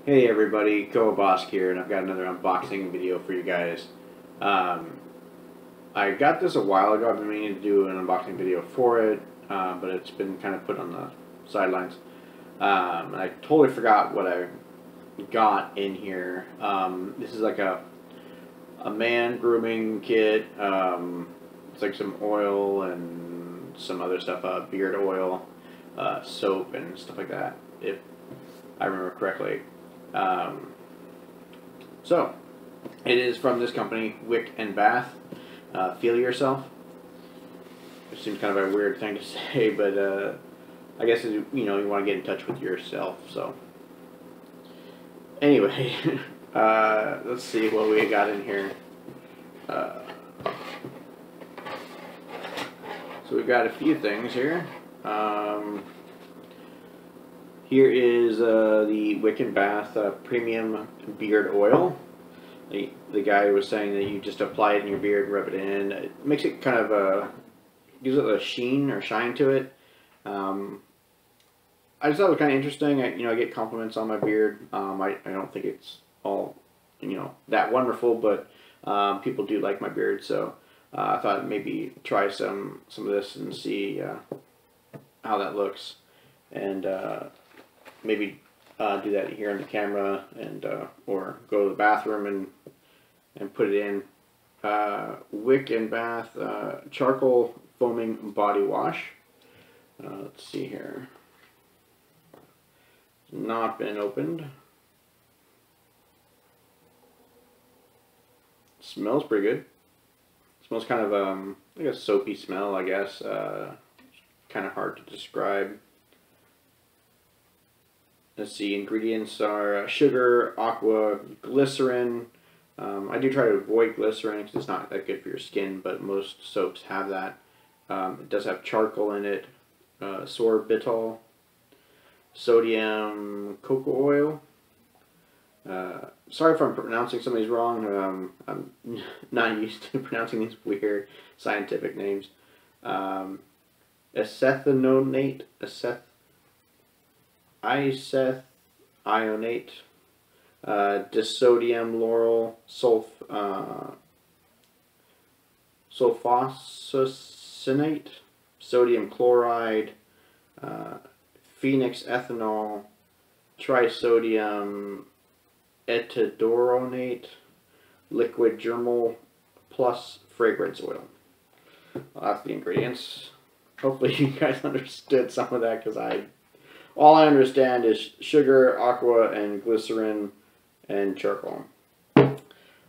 Hey everybody, Bosk here, and I've got another unboxing video for you guys. Um, I got this a while ago. I've been meaning to do an unboxing video for it, but it's been kind of put on the sidelines. I totally forgot what I got in here. This is like a man grooming kit. It's like some oil and some other stuff, beard oil, soap, and stuff like that, if I remember correctly. Um, so, it is from this company, Wick and Bath. Feel yourself. It seems kind of a weird thing to say, but I guess you want to get in touch with yourself. So, anyway, let's see what we got in here. Uh, so we've got a few things here. Here is the Wick and Bath Premium Beard Oil. The guy was saying that you just apply it in your beard, rub it in. It makes it kind of gives it a sheen or shine to it. I just thought it was kind of interesting. I get compliments on my beard. I don't think it's all that wonderful, but people do like my beard, so I thought maybe try some of this and see how that looks, and maybe do that here on the camera, and or go to the bathroom and put it in. Wick and Bath Charcoal Foaming Body Wash. Let's see here. Not been opened. Smells pretty good. Smells kind of like a soapy smell, I guess. Kind of hard to describe. Let's see, ingredients are sugar, aqua, glycerin. I do try to avoid glycerin because it's not that good for your skin, but most soaps have that. It does have charcoal in it, sorbitol, sodium cocoa oil. Sorry if I'm pronouncing some of these wrong. I'm not used to pronouncing these weird scientific names. Acethanonate, isethionate, disodium lauryl sulfosinate, sodium chloride, phoenix ethanol, trisodium etidoronate, liquid germal, plus fragrance oil. Well, that's the ingredients. Hopefully you guys understood some of that, because all I understand is sugar, aqua, and glycerin, and charcoal.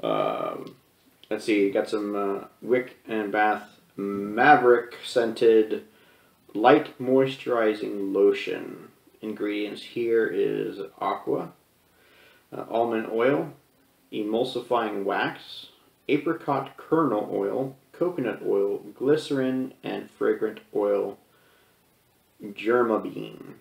Let's see, got some Wick and Bath Maverick scented light moisturizing lotion. Ingredients here is aqua, almond oil, emulsifying wax, apricot kernel oil, coconut oil, glycerin, and fragrant oil. Germabin.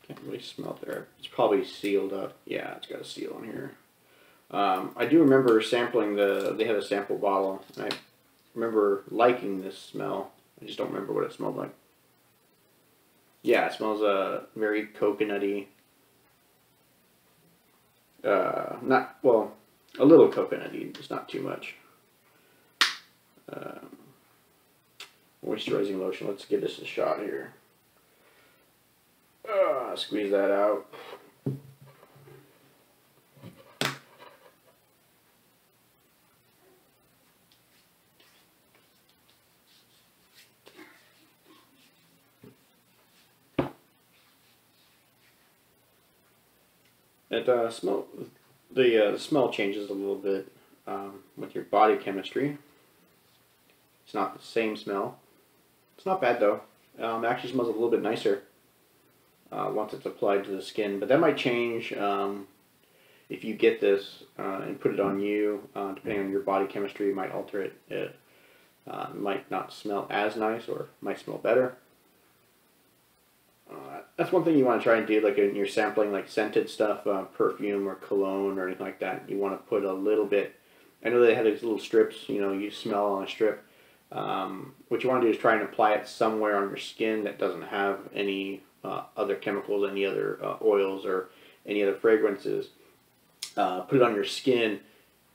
Can't really smell it there. It's probably sealed up. Yeah, it's got a seal on here. I do remember sampling they had a sample bottle, and I remember liking this smell. I just don't remember what it smelled like. Yeah, it smells very coconutty. Not, well, a little coconutty, just not too much. Moisturizing lotion. Let's give this a shot here. Squeeze that out. The smell changes a little bit with your body chemistry. It's not the same smell. It's not bad though. It actually smells a little bit nicer once it's applied to the skin. But that might change if you get this and put it on you. Depending on your body chemistry, it might alter it. It might not smell as nice, or might smell better. That's one thing you want to try and do, like when you're sampling like scented stuff, perfume or cologne or anything like that. You want to put a little bit. I know they have these little strips, you smell on a strip. What you want to do is try and apply it somewhere on your skin that doesn't have any other chemicals, any other oils, or any other fragrances. Put it on your skin,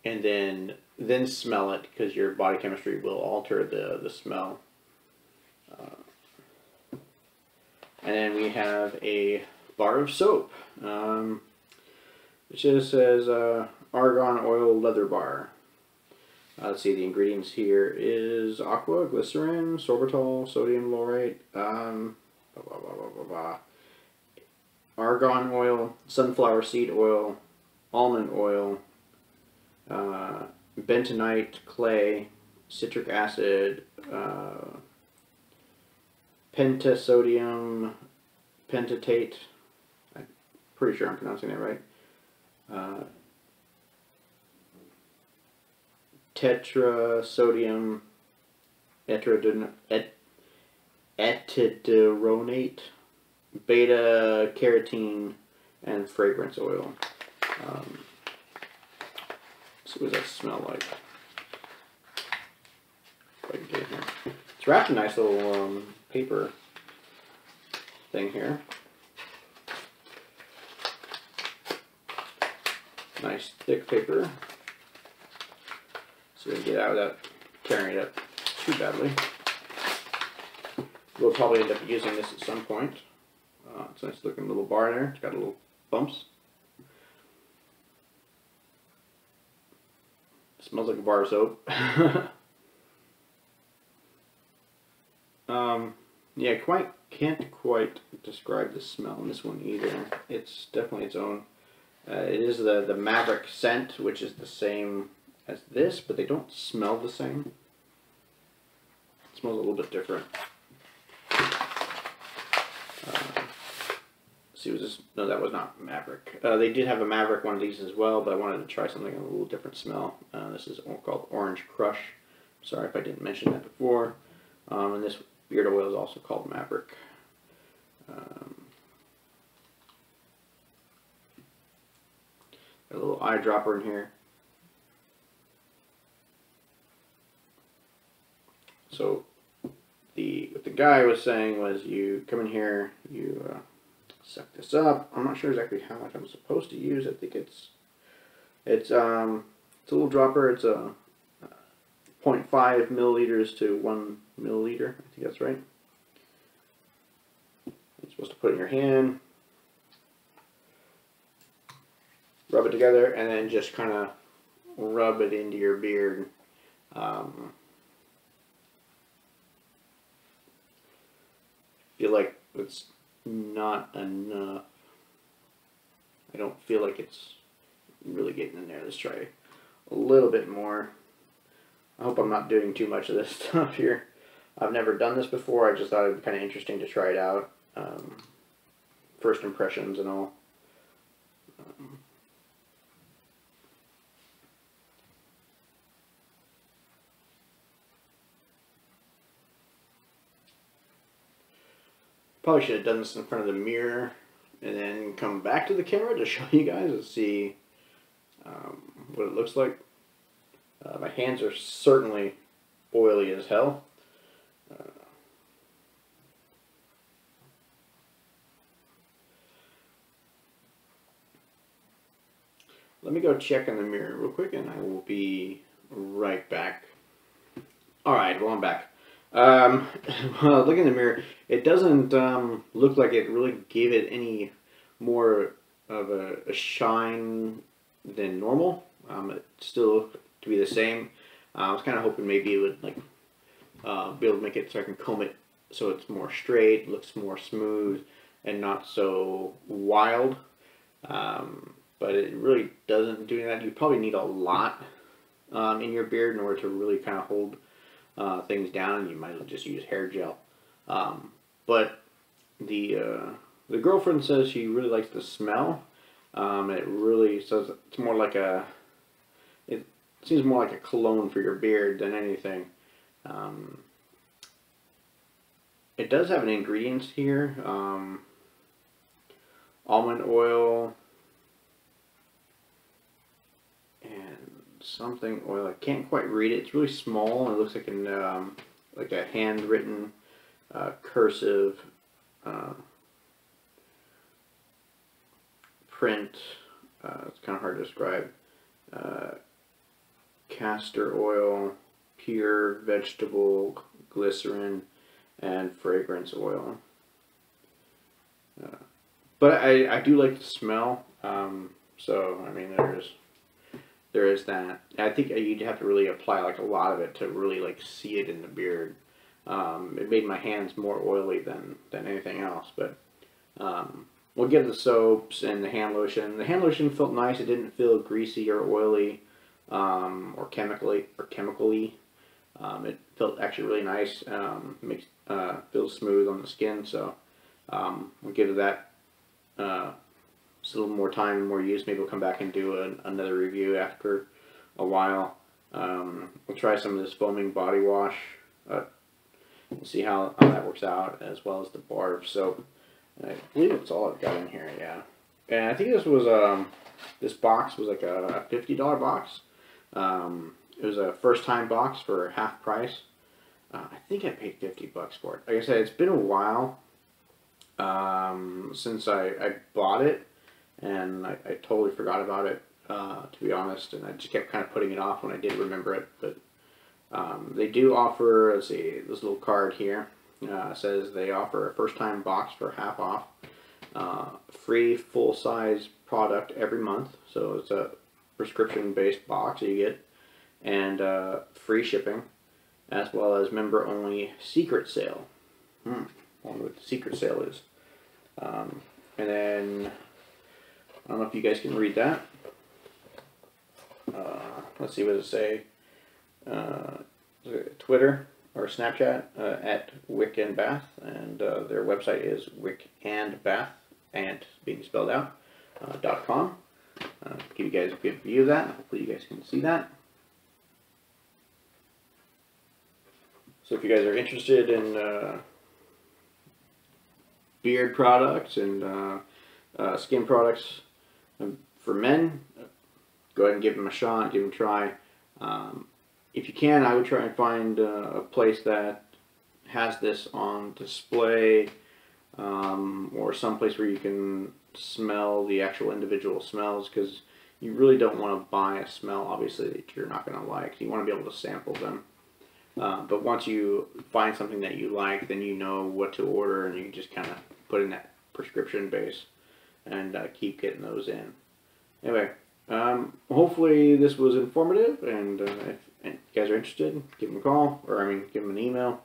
and then smell it, because your body chemistry will alter the smell. And then we have a bar of soap. It just says argan oil leather bar. Let's see, the ingredients here is aqua, glycerin, sorbitol, sodium laurate, argan oil, sunflower seed oil, almond oil, bentonite, clay, citric acid, pentasodium pentatate. I'm pretty sure I'm pronouncing that right. Tetrasodium etidoronate, beta carotene, and fragrance oil. So what does that smell like? If I can get it here. It's wrapped in a nice little paper thing here. Nice thick paper. So we can get out without tearing it up too badly. We'll probably end up using this at some point. It's a nice looking little bar there. It's got little bumps. Smells like a bar of soap. Yeah, can't quite describe the smell in this one either. It's definitely its own. It is the Maverick scent, which is the same as this, but they don't smell the same. It smells a little bit different. See, was this? No, that was not Maverick. They did have a Maverick one of these as well, but I wanted to try something with a little different smell. This is called Orange Crush. Sorry if I didn't mention that before. And this beard oil is also called Maverick. Got a little eyedropper in here. So what the guy was saying was, you come in here, you suck this up. I'm not sure exactly how much I'm supposed to use. I think it's a little dropper. It's a 0.5 milliliters to 1 milliliter. I think that's right. You're supposed to put it in your hand, rub it together, and then just kind of rub it into your beard. Feel like it's not enough. I don't feel like it's really getting in there. Let's try a little bit more. I hope I'm not doing too much of this stuff here. I've never done this before. I just thought it'd be kind of interesting to try it out. First impressions and all. Probably should have done this in front of the mirror and then come back to the camera to show you guys and see what it looks like. My hands are certainly oily as hell. Let me go check in the mirror real quick and I will be right back. Alright, well, I'm back. Well, looking in the mirror, it doesn't look like it really gave it any more of a shine than normal. It's still to be the same. I was kind of hoping maybe it would like be able to make it so I can comb it so it's more straight, looks more smooth, and not so wild. But it really doesn't do that. You probably need a lot in your beard in order to really kind of hold things down. You might as well just use hair gel. But the girlfriend says she really likes the smell. It really says it's more like it seems more like a cologne for your beard than anything. It does have an ingredients here. Almond oil and something oil. I can't quite read it. It's really small, and it looks like a handwritten cursive print. It's kind of hard to describe. Castor oil, pure vegetable glycerin, and fragrance oil. But I do like the smell. So I mean, there is that. I think you'd have to really apply like a lot of it to really like see it in the beard. It made my hands more oily than anything else. But we'll give the soaps and the hand lotion. The hand lotion felt nice. It didn't feel greasy or oily or chemically. It felt actually really nice. Feels smooth on the skin. So we'll give it that. Just a little more time and more use. Maybe we'll come back and do another review after a while. We'll try some of this foaming body wash. We'll see how that works out, as well as the bar of soap. I believe that's all I've got in here, yeah. And I think this box was like a $50 box. It was a first-time box for half price. I think I paid $50 for it. Like I said, it's been a while since I bought it, and I totally forgot about it, to be honest, and I just kept kind of putting it off when I did remember it. But they do offer, let's see, this little card here says they offer a first-time box for half off, free full-size product every month, so it's a prescription-based box that you get, and free shipping, as well as member-only secret sale. I wonder what the secret sale is. And then, I don't know if you guys can read that. Let's see, what does it say? Twitter or Snapchat at Wick and Bath, and their website is Wick and Bath, and being spelled out, .com. Give you guys a good view of that. Hopefully you guys can see that. So if you guys are interested in beard products and skin products for men, go ahead and give them a shot, give them a try. If you can, I would try and find a place that has this on display, or some place where you can smell the actual individual smells, because you really don't want to buy a smell, obviously, that you're not going to like. You want to be able to sample them. But once you find something that you like, then you know what to order, and you can just kind of put in that prescription base and keep getting those in. Anyway, hopefully this was informative, and if you guys are interested, give them a call, or give them an email,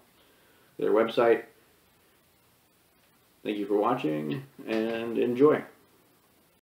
their website. Thank you for watching, and enjoy.